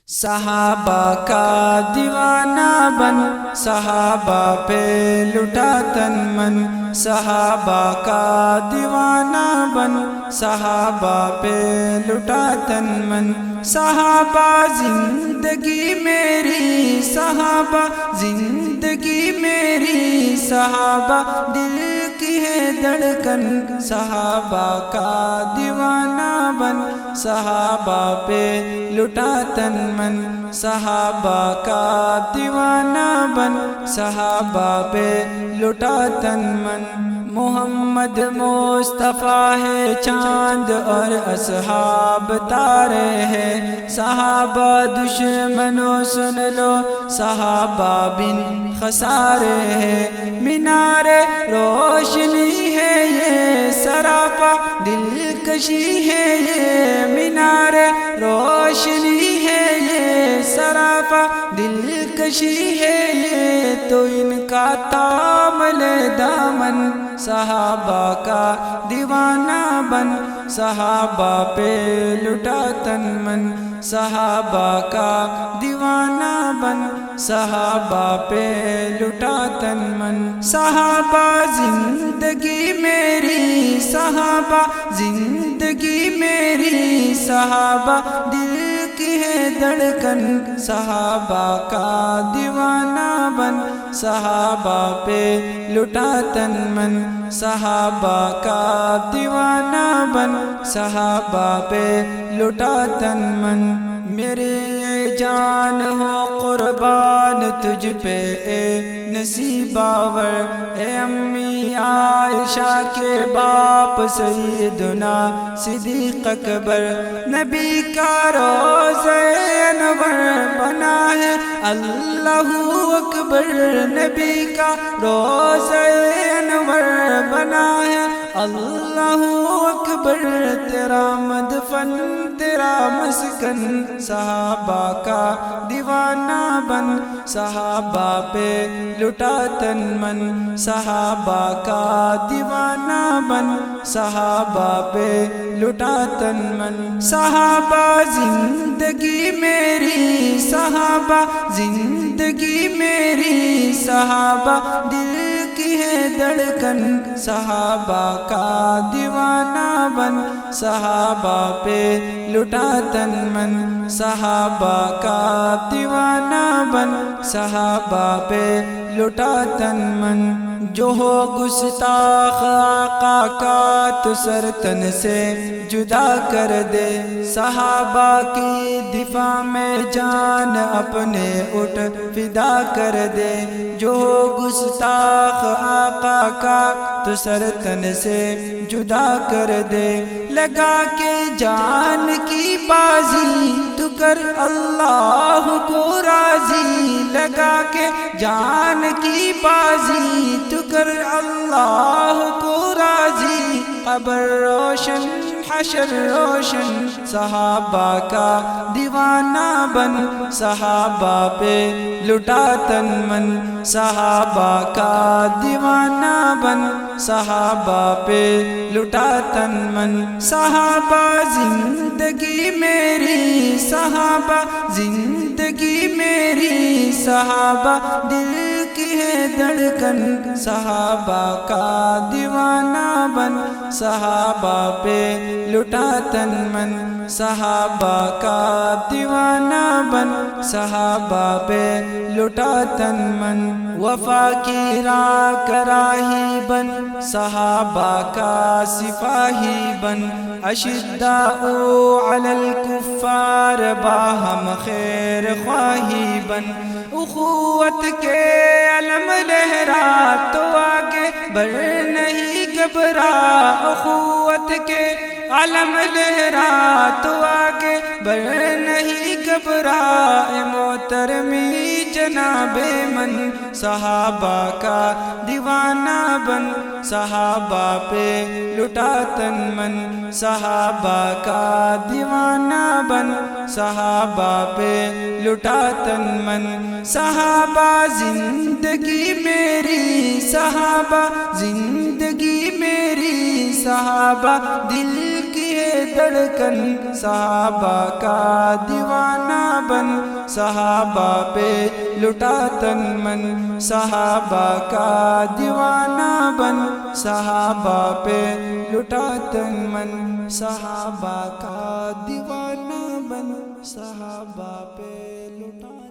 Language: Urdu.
صحابہ کا دیوانہ بن، صحابہ پہ لٹا تن من، صحابہ کا دیوانہ بن، صحابہ پہ لٹا تن من۔ صحابہ زندگی میری، صحابہ زندگی میری، صحابہ دل کی ہے دھڑکن، صحابہ کا دیوانہ بن، صحابہ پہ لٹا تن من، صحابہ کا دیوانہ بن، صحابہ پہ لٹا تن من۔ محمد مصطفیٰ ہے چاند اور اصحاب تارے ہیں، صحابہ دشمنوں سن لو، صحابہ بن خسارے ہیں۔ مینار روشنی ہے یہ، سراپا دلکشی ہے یہ، مینار روشنی ہے یہ، سراپا دلکشی ہے یہ، تو ان کا تامل دامن، صحابہ کا دیوانہ بن، صحابہ پہ لٹا تن من، صحابہ کا دیوانہ بن، صحابہ پہ لٹا تن من۔ صحابہ زندگی میری، صحابہ زندگی میری، صحابہ دل کی ہے دھڑکن، صحابہ کا دیوانہ بن، صحابہ پہ لٹا تن من، صحابہ کا دیوانہ بن، صحابہ پہ لٹا تن من۔ میرے جان ہو قربان تجھ پہ اے نصیب آور، اے امی عائشہ کے باپ سیدنا صدیق اکبر، نبی کا روضہ انور بنا ہے اللہ اکبر، نبی کا روضہ انور بنا ہے اللہ اکبر، تیرا مدفن تیرا مسکن، صحابہ کا دیوانہ بن، صحابہ پہ لٹا تن من، صحابہ کا دیوانہ بن، صحابہ پہ لٹا تن من۔ صحابہ زندگی میری، صحابہ زندگی میری، صحابہ دل کی ہے دھڑکن، صحابہ کا دیوانہ بن، صحابہ پہ لٹا تن من، صحابہ کا دیوانہ بن، صحابہ پہ لٹا تن من۔ جو ہو گستاخ آقا کا تو سر تن سے جدا کر دے، صحابہ کی دفاع میں جان اپنے اٹھ فدا کر دے۔ جو ہو گستاخ آقا کا تو سر تن سے جدا کر دے، لگا کے جان کی بازی تو کر اللہ کو راضی، لگا کے جان کی بازی تو کر اللہ کو راضی، قبر روشن حشر روشن، صحابہ کا دیوانہ بن، صحابہ پہ لٹا تن من، صحابہ کا دیوانہ بن، صحابہ پہ لٹا تن من۔ صحابہ زندگی میری، صحابہ زندگی میری، صحابہ دل کی ہے دھڑکن، صحابہ کا دیوانہ بن، صحابہ پہ لٹا تن من، صحابہ کا دیوانہ بن، صحابہ پہ لٹا تن من۔ وفا کی راہ راہی بن، صحابہ کا سپاہی بن، اشداء علی الکفار باہم خیر خواہی بن، اخوت کے علم لہرا تو آگے بڑھ نہیں گھبرا، اخوت کے علم لہرا تو آگے بڑھ نہیں گھبرا، اے محترمی جناب من، صحابہ کا دیوانہ بن، صحابہ پہ لٹا تن من، صحابہ کا دیوانہ بن، صحابہ پہ لٹا تن من۔ صحابہ زندگی میری، صحابہ زندگی میری، صحابہ دل کی ہے دھڑکن، صحابہ کا دیوانہ بن، صحابہ پہ لٹا تن من، صحابہ کا دیوانہ بن، صحابہ پہ لٹا تن من، صحابہ کا دیوانہ بن، صحابہ پہ لٹا